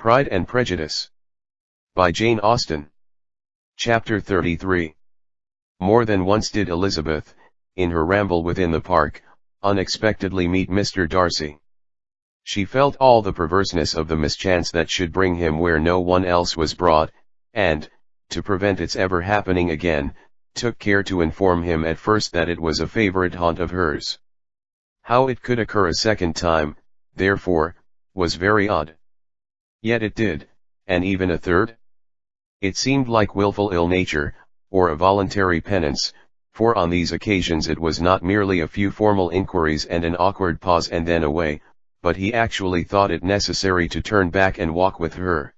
Pride and Prejudice. By Jane Austen. Chapter 33. More than once did Elizabeth, in her ramble within the park, unexpectedly meet Mr. Darcy. She felt all the perverseness of the mischance that should bring him where no one else was brought, and, to prevent its ever happening again, took care to inform him at first that it was a favorite haunt of hers. How it could occur a second time, therefore, was very odd. Yet it did, and even a third? It seemed like wilful ill-nature, or a voluntary penance, for on these occasions it was not merely a few formal inquiries and an awkward pause and then away, but he actually thought it necessary to turn back and walk with her.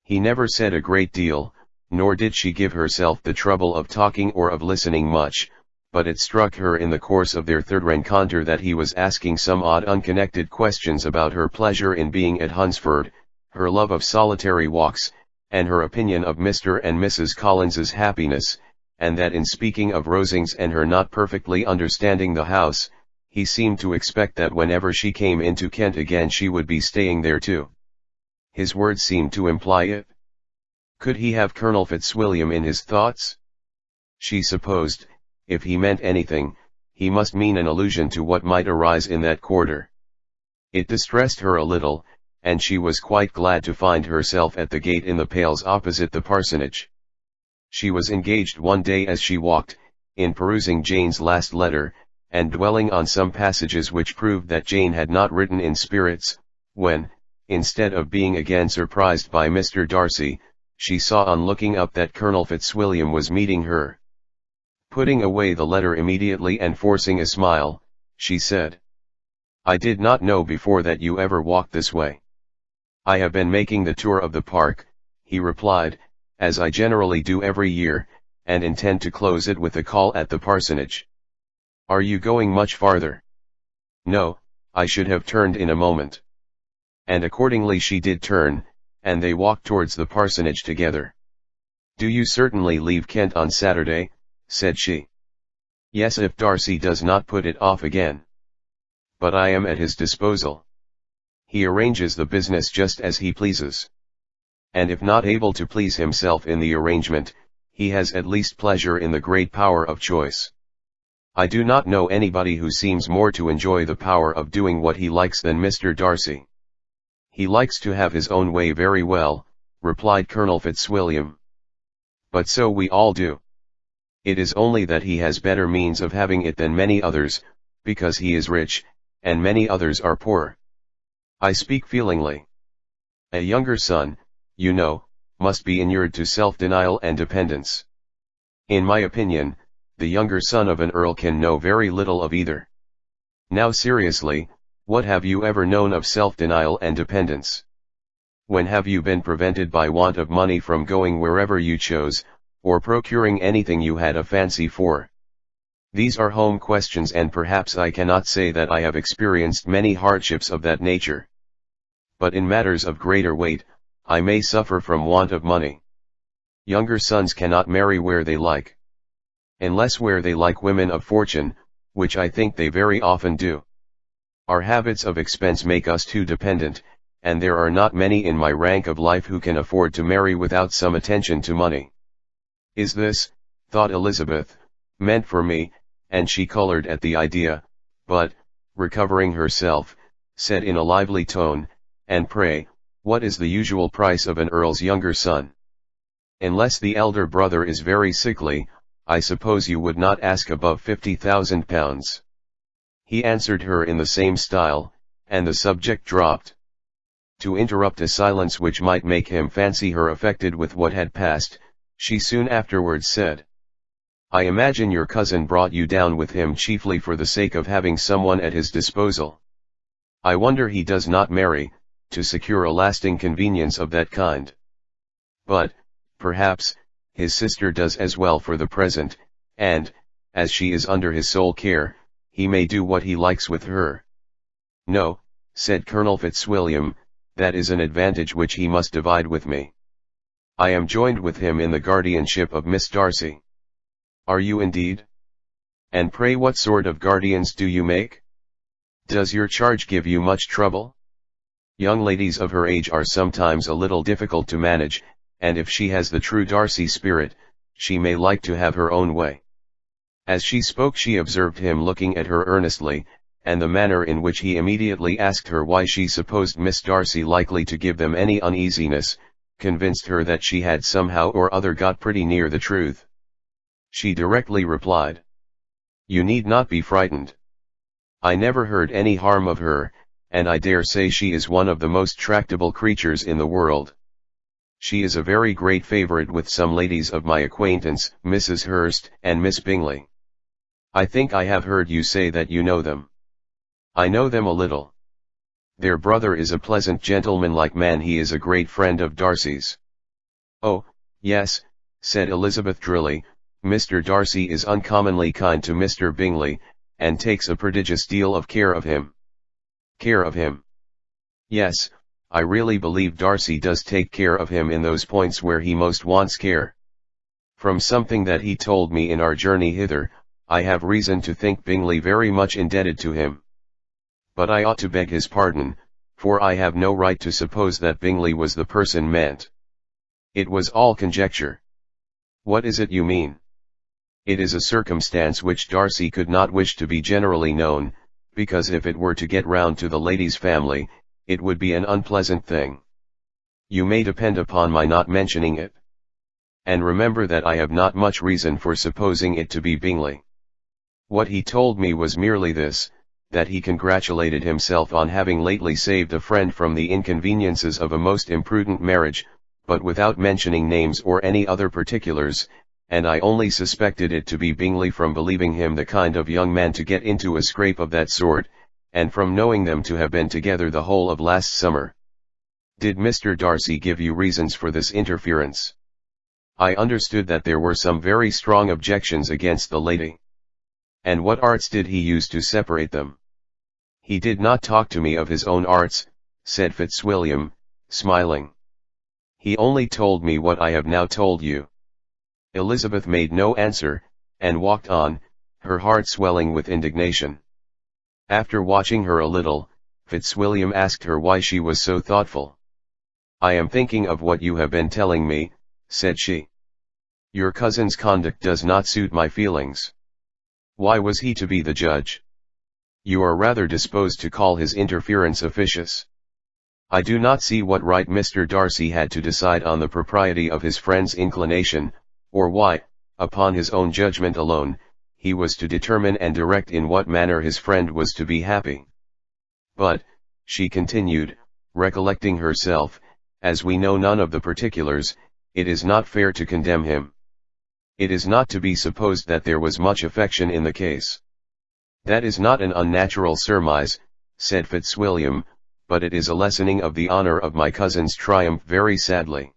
He never said a great deal, nor did she give herself the trouble of talking or of listening much, but it struck her in the course of their third rencontre that he was asking some odd unconnected questions about her pleasure in being at Hunsford, her love of solitary walks, and her opinion of Mr. and Mrs. Collins's happiness, and that in speaking of Rosings and her not perfectly understanding the house, he seemed to expect that whenever she came into Kent again she would be staying there too. His words seemed to imply it. Could he have Colonel Fitzwilliam in his thoughts? She supposed, if he meant anything, he must mean an allusion to what might arise in that quarter. It distressed her a little, and she was quite glad to find herself at the gate in the Pales opposite the parsonage. She was engaged one day as she walked, in perusing Jane's last letter, and dwelling on some passages which proved that Jane had not written in spirits, when, instead of being again surprised by Mr. Darcy, she saw on looking up that Colonel Fitzwilliam was meeting her. Putting away the letter immediately and forcing a smile, she said, "I did not know before that you ever walked this way." "I have been making the tour of the park," he replied, "as I generally do every year, and intend to close it with a call at the parsonage." "Are you going much farther?" "No, I should have turned in a moment." And accordingly she did turn, and they walked towards the parsonage together. "Do you certainly leave Kent on Saturday?" said she. "Yes, if Darcy does not put it off again. But I am at his disposal. He arranges the business just as he pleases. And if not able to please himself in the arrangement, he has at least pleasure in the great power of choice. I do not know anybody who seems more to enjoy the power of doing what he likes than Mr. Darcy." "He likes to have his own way very well," replied Colonel Fitzwilliam. "But so we all do. It is only that he has better means of having it than many others, because he is rich, and many others are poor. I speak feelingly. A younger son, you know, must be inured to self-denial and dependence. In my opinion, the younger son of an earl can know very little of either. Now seriously, what have you ever known of self-denial and dependence? When have you been prevented by want of money from going wherever you chose, or procuring anything you had a fancy for? These are home questions, and perhaps I cannot say that I have experienced many hardships of that nature. But in matters of greater weight, I may suffer from want of money. Younger sons cannot marry where they like. Unless where they like women of fortune, which I think they very often do. Our habits of expense make us too dependent, and there are not many in my rank of life who can afford to marry without some attention to money. Is this, thought Elizabeth, meant for me? And she colored at the idea, but, recovering herself, said in a lively tone, "And pray, what is the usual price of an earl's younger son? Unless the elder brother is very sickly, I suppose you would not ask above £50,000. He answered her in the same style, and the subject dropped. To interrupt a silence which might make him fancy her affected with what had passed, she soon afterwards said, "I imagine your cousin brought you down with him chiefly for the sake of having someone at his disposal. I wonder he does not marry, to secure a lasting convenience of that kind. But, perhaps, his sister does as well for the present, and, as she is under his sole care, he may do what he likes with her." "No," said Colonel Fitzwilliam, "that is an advantage which he must divide with me. I am joined with him in the guardianship of Miss Darcy." "Are you indeed? And pray what sort of guardians do you make? Does your charge give you much trouble?" Young ladies of her age are sometimes a little difficult to manage, and if she has the true Darcy spirit, she may like to have her own way. As she spoke she observed him looking at her earnestly, and the manner in which he immediately asked her why she supposed Miss Darcy likely to give them any uneasiness, convinced her that she had somehow or other got pretty near the truth. She directly replied, "You need not be frightened. I never heard any harm of her, and I dare say she is one of the most tractable creatures in the world. She is a very great favourite with some ladies of my acquaintance, Mrs. Hurst and Miss Bingley. I think I have heard you say that you know them." "I know them a little. Their brother is a pleasant gentlemanlike man. He is a great friend of Darcy's." "Oh, yes," said Elizabeth drily, "Mr. Darcy is uncommonly kind to Mr. Bingley, and takes a prodigious deal of care of him." "Care of him?" "Yes, I really believe Darcy does take care of him in those points where he most wants care. From something that he told me in our journey hither, I have reason to think Bingley very much indebted to him. But I ought to beg his pardon, for I have no right to suppose that Bingley was the person meant. It was all conjecture." "What is it you mean?" "It is a circumstance which Darcy could not wish to be generally known, because if it were to get round to the lady's family, it would be an unpleasant thing. You may depend upon my not mentioning it. And remember that I have not much reason for supposing it to be Bingley. What he told me was merely this, that he congratulated himself on having lately saved a friend from the inconveniences of a most imprudent marriage, but without mentioning names or any other particulars, and I only suspected it to be Bingley from believing him the kind of young man to get into a scrape of that sort, and from knowing them to have been together the whole of last summer." "Did Mr. Darcy give you reasons for this interference?" "I understood that there were some very strong objections against the lady." "And what arts did he use to separate them?" "He did not talk to me of his own arts," said Fitzwilliam, smiling. "He only told me what I have now told you." Elizabeth made no answer, and walked on, her heart swelling with indignation. After watching her a little, Fitzwilliam asked her why she was so thoughtful. "I am thinking of what you have been telling me," said she. "Your cousin's conduct does not suit my feelings. Why was he to be the judge? You are rather disposed to call his interference officious. I do not see what right Mr. Darcy had to decide on the propriety of his friend's inclination, or why, upon his own judgment alone, he was to determine and direct in what manner his friend was to be happy. But," she continued, recollecting herself, "as we know none of the particulars, it is not fair to condemn him. It is not to be supposed that there was much affection in the case." "That is not an unnatural surmise," said Fitzwilliam, "but it is a lessening of the honor of my cousin's triumph very sadly."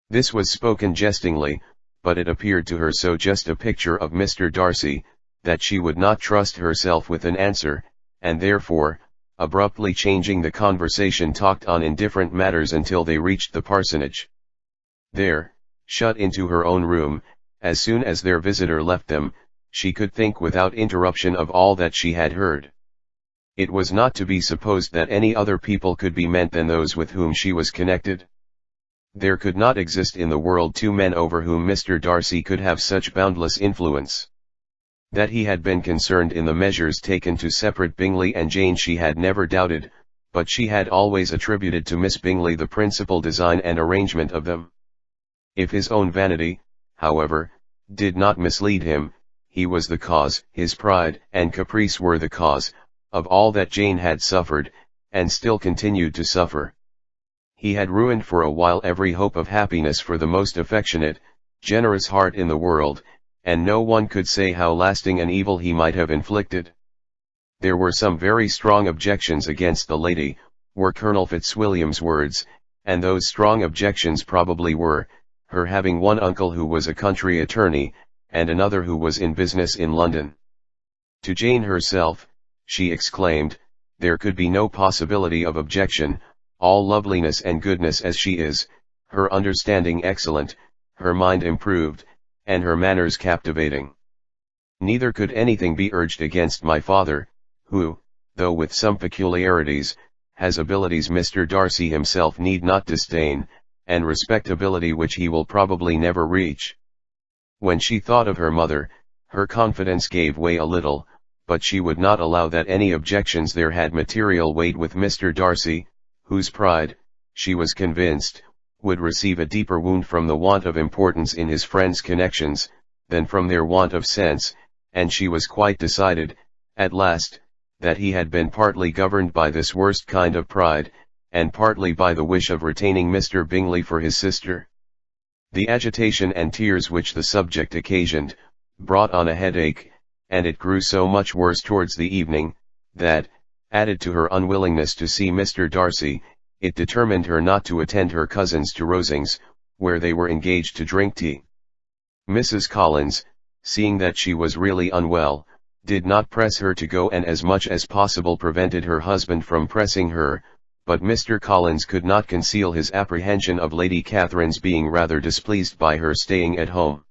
This was spoken jestingly, but it appeared to her so just a picture of Mr. Darcy, that she would not trust herself with an answer, and therefore, abruptly changing the conversation, talked on indifferent matters until they reached the parsonage. There, shut into her own room, as soon as their visitor left them, she could think without interruption of all that she had heard. It was not to be supposed that any other people could be meant than those with whom she was connected. There could not exist in the world two men over whom Mr. Darcy could have such boundless influence. That he had been concerned in the measures taken to separate Bingley and Jane she had never doubted, but she had always attributed to Miss Bingley the principal design and arrangement of them. If his own vanity, however, did not mislead him, he was the cause, his pride and caprice were the cause, of all that Jane had suffered, and still continued to suffer. He had ruined for a while every hope of happiness for the most affectionate, generous heart in the world, and no one could say how lasting an evil he might have inflicted. There were some very strong objections against the lady, were Colonel Fitzwilliam's words, and those strong objections probably were, her having one uncle who was a country attorney, and another who was in business in London. To Jane herself, she exclaimed, there could be no possibility of objection, all loveliness and goodness as she is, her understanding excellent, her mind improved, and her manners captivating. Neither could anything be urged against my father, who, though with some peculiarities, has abilities Mr. Darcy himself need not disdain, and respectability which he will probably never reach. When she thought of her mother, her confidence gave way a little, but she would not allow that any objections there had material weight with Mr. Darcy, whose pride, she was convinced, would receive a deeper wound from the want of importance in his friends' connections, than from their want of sense, and she was quite decided, at last, that he had been partly governed by this worst kind of pride, and partly by the wish of retaining Mr. Bingley for his sister. The agitation and tears which the subject occasioned, brought on a headache, and it grew so much worse towards the evening, that, added to her unwillingness to see Mr. Darcy, it determined her not to attend her cousins to Rosings, where they were engaged to drink tea. Mrs. Collins, seeing that she was really unwell, did not press her to go, and as much as possible prevented her husband from pressing her, but Mr. Collins could not conceal his apprehension of Lady Catherine's being rather displeased by her staying at home.